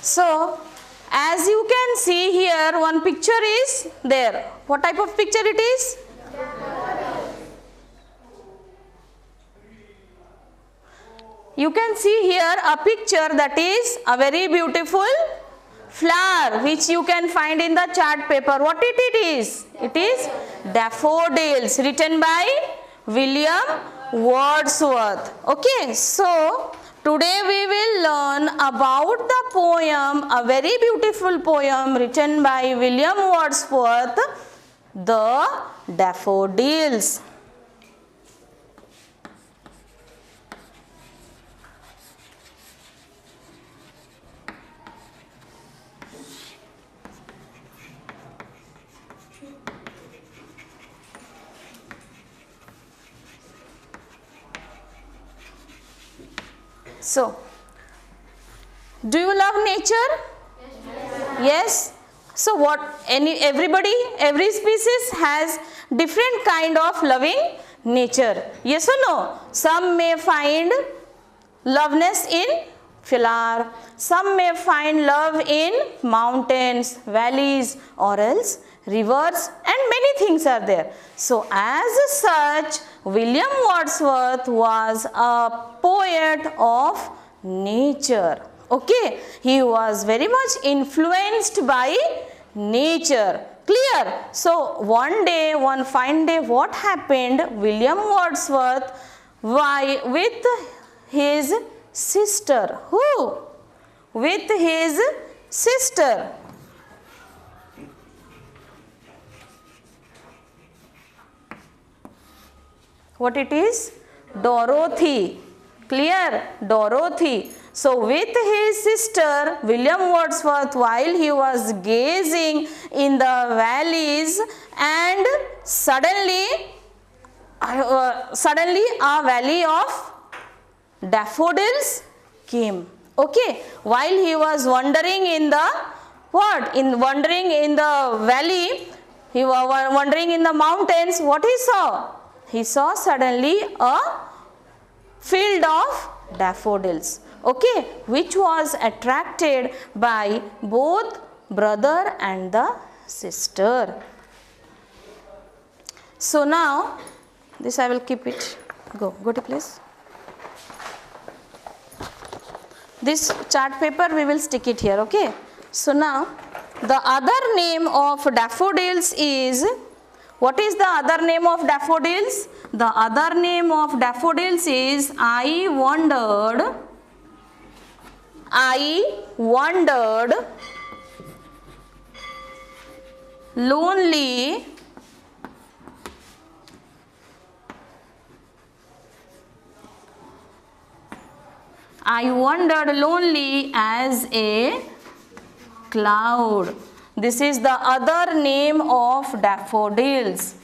So, as you can see here, one picture is there. What type of picture it is? You can see here a picture that is a very beautiful flower which you can find in the chart paper. What it is? It is daffodils, written by William Wordsworth. Okay, so today we will learn about the poem, a very beautiful poem written by William Wordsworth, The Daffodils. So, do you love nature? Yes. So every species has different kind of loving nature. Yes or no? Some may find loveness in flower. Some may find love in mountains, valleys, or else rivers, and many things are there. So as such, William Wordsworth was a poet of nature. Okay, he was very much influenced by nature. Clear? So one fine day, what happened? William Wordsworth, with his sister. Who? With his sister. What it is? Dorothy. Clear? Dorothy. So with his sister William Wordsworth, while he was gazing in the valleys, and suddenly a valley of daffodils came. Okay, while he was wandering in the wandering in the valley, he was wandering in the mountains. What he saw? He saw suddenly a field of daffodils. Okay, which was attracted by both brother and the sister. So now, this I will keep it. Go to place. This chart paper we will stick it here. Okay. So now, the other name of daffodils is, what is the other name of daffodils? The other name of daffodils is I wandered lonely as a cloud. This is the other name of daffodils.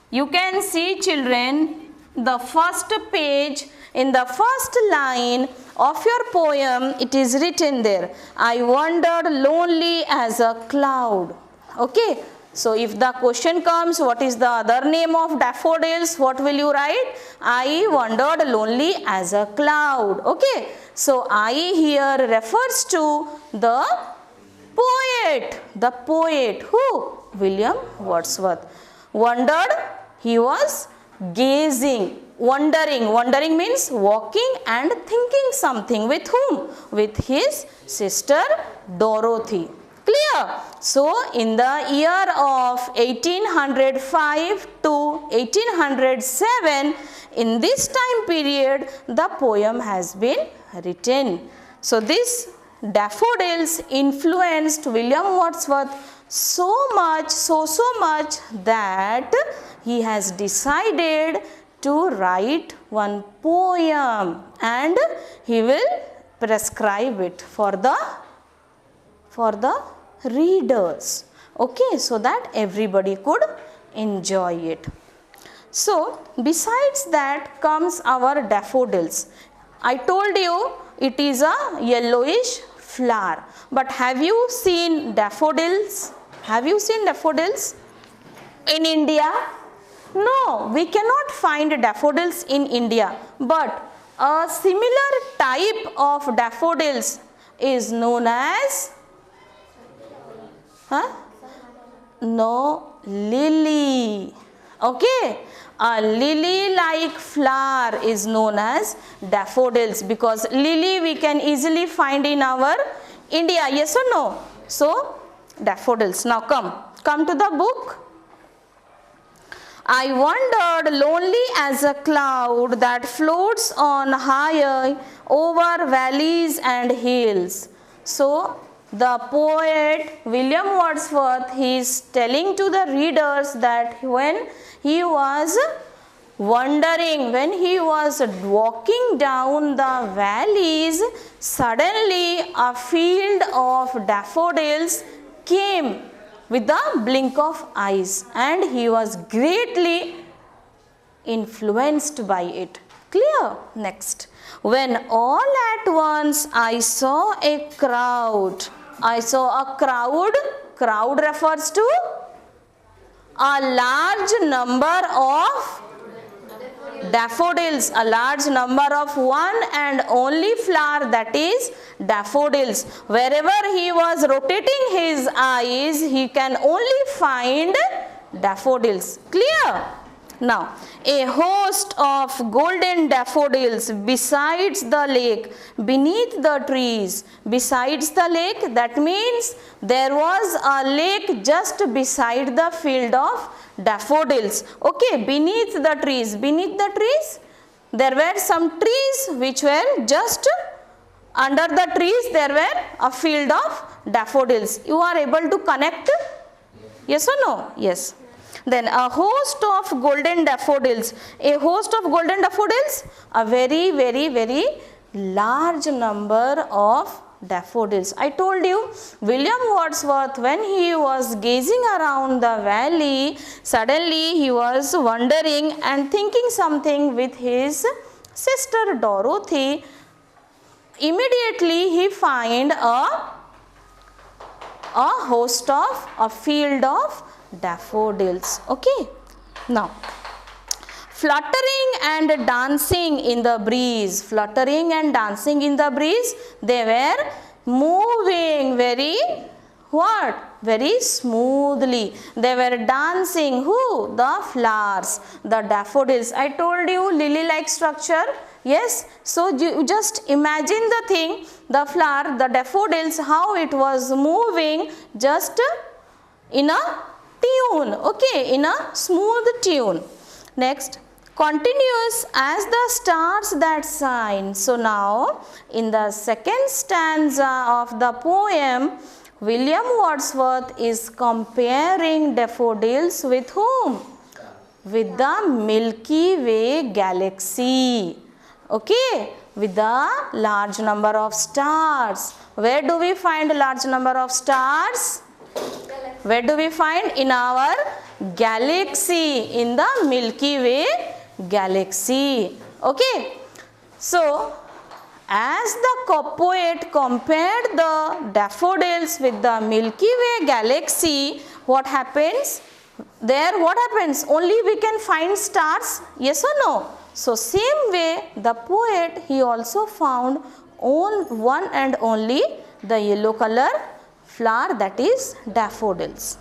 You can see, children, the first page, in the first line of your poem, it is written there, I wandered lonely as a cloud. Okay. So if the question comes, what is the other name of daffodils? What will you write? I wandered lonely as a cloud. Okay. So I here refers to the poet. The poet. Who? William Wordsworth. Wandered, he was gazing. Wandering means walking and thinking something. With whom? With his sister Dorothy. Clear? So in the year of 1805 to 1807, in this time period, the poem has been written. So this daffodils influenced William Wordsworth so much that he has decided to write one poem, and he will prescribe it for the readers. Okay, so that everybody could enjoy it. So besides that comes our daffodils. I told you it is a yellowish flower. But have you seen daffodils? Have you seen daffodils in India? No, we cannot find daffodils in India. But a similar type of daffodils is known as, no, lily. Okay, a lily like flower is known as daffodils, because lily we can easily find in our India, yes or no? So daffodils. Now come to the book. I wandered lonely as a cloud that floats on high over valleys and hills. So the poet William Wordsworth, he is telling to the readers that when he was wandering, when he was walking down the valleys, suddenly a field of daffodils came with the blink of eyes, and he was greatly influenced by it. Clear? Next. When all at once I saw a crowd. I saw a crowd. Crowd refers to a large number of daffodils, a large number of one and only flower, that is daffodils. Wherever he was rotating his eyes, he can only find daffodils. Clear? Now, a host of golden daffodils besides the lake, beneath the trees. Besides the lake, that means there was a lake just beside the field of daffodils. Okay, beneath the trees. Beneath the trees, there were some trees which were just under the trees. There were a field of daffodils. You are able to connect? Yes or no? Yes. Then a host of golden daffodils. A host of golden daffodils, a very, very, very large number of daffodils. I told you, William Wordsworth, when he was gazing around the valley, suddenly he was wondering and thinking something with his sister Dorothy. Immediately he find a host of, a field of daffodils. Okay. Now, fluttering and dancing in the breeze. Fluttering and dancing in the breeze. They were moving very, what? Very smoothly. They were dancing. Who? The flowers. The daffodils. I told you lily-like structure. Yes. So you just imagine the thing. The flower, the daffodils, how it was moving just in a tune. Okay. In a smooth tune. Next. Continuous as the stars that shine. So now in the second stanza of the poem, William Wordsworth is comparing daffodils with whom? With the Milky Way galaxy. Okay, with the large number of stars. Where do we find a large number of stars? Where do we find? In our galaxy, in the Milky Way galaxy. Okay, so as the poet compared the daffodils with the Milky Way galaxy, what happens? There what happens? Only we can find stars, yes or no? So same way the poet, he also found one and only the yellow color flower, that is daffodils.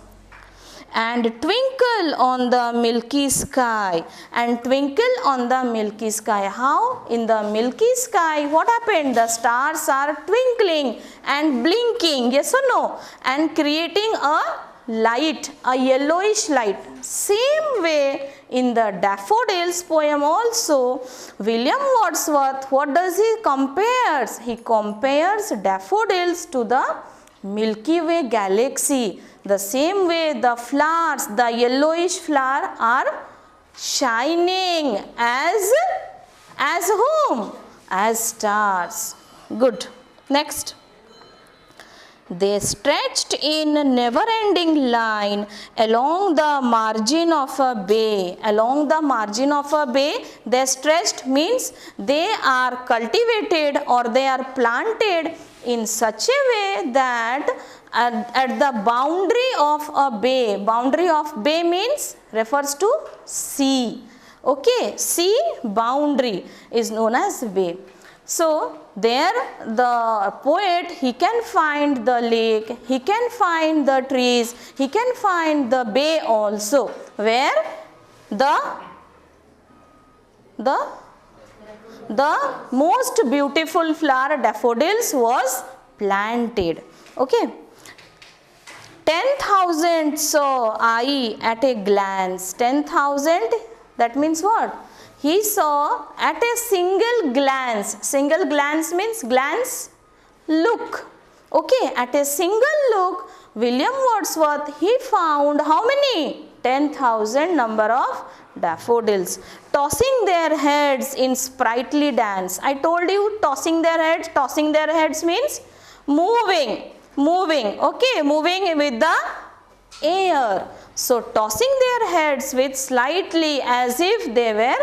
And twinkle on the milky sky, and twinkle on the milky sky. How? In the milky sky, what happened? The stars are twinkling and blinking, yes or no? And creating a light, a yellowish light. Same way in the daffodils poem also, William Wordsworth, what does he compares? He compares daffodils to the Milky Way galaxy. The same way the flowers, the yellowish flower are shining as whom? As stars. Good. Next. They stretched in never-ending line along the margin of a bay. Along the margin of a bay, they stretched means they are cultivated or they are planted in such a way that at the boundary of a bay. Boundary of bay means refers to sea. Okay, sea boundary is known as bay. So there the poet, he can find the lake, he can find the trees, he can find the bay also, where the most beautiful flower daffodils was planted. Okay. 10,000 saw I at a glance. 10,000, that means what? He saw at a single glance. Single glance means glance, look. Okay, at a single look, William Wordsworth, he found how many? 10,000 number of daffodils, tossing their heads in sprightly dance. I told you tossing their heads means moving, okay, moving with the air. So tossing their heads with slightly, as if they were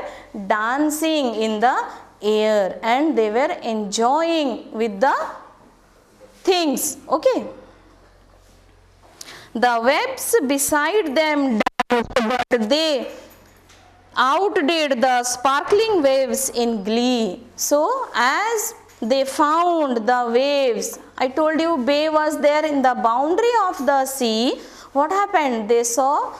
dancing in the air and they were enjoying with the things. Okay. The webs beside them danced, but they outdid the sparkling waves in glee. So as they found the waves, I told you bay was there in the boundary of the sea. What happened? They saw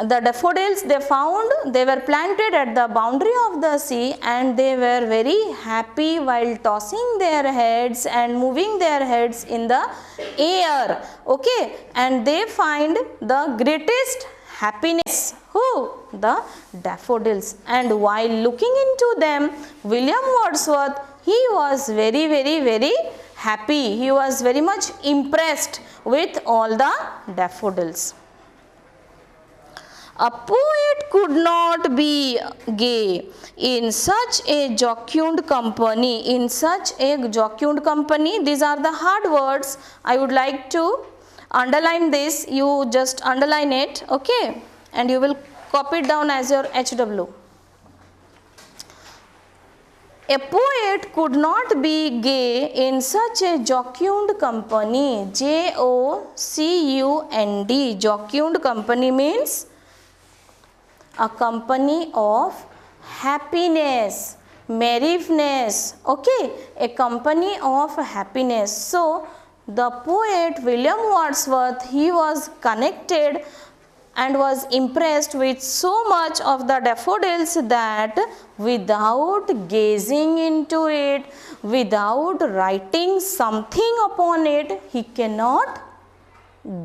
the daffodils, they found, they were planted at the boundary of the sea, and they were very happy while tossing their heads and moving their heads in the air. Okay, and they find the greatest happiness. Who? The daffodils. And while looking into them, William Wordsworth, he was very, very, very happy. He was very much impressed with all the daffodils. A poet could not be gay in such a jocund company. In such a jocund company, these are the hard words. I would like to underline this. You just underline it, okay? And you will copy it down as your HW. A poet could not be gay in such a jocund company. Jocund. Jocund company means a company of happiness, merriness. Okay, a company of happiness. So the poet William Wordsworth, he was connected and was impressed with so much of the daffodils that without gazing into it, without writing something upon it, he cannot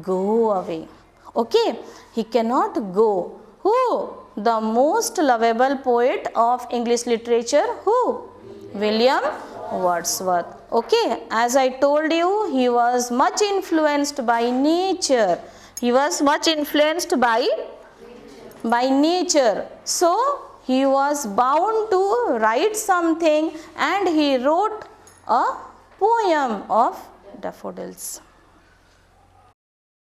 go away. Okay, he cannot go. Who? The most lovable poet of English literature. Who? William Wordsworth. Okay, as I told you, he was much influenced by nature. He was much influenced by nature. So he was bound to write something, and he wrote a poem of daffodils.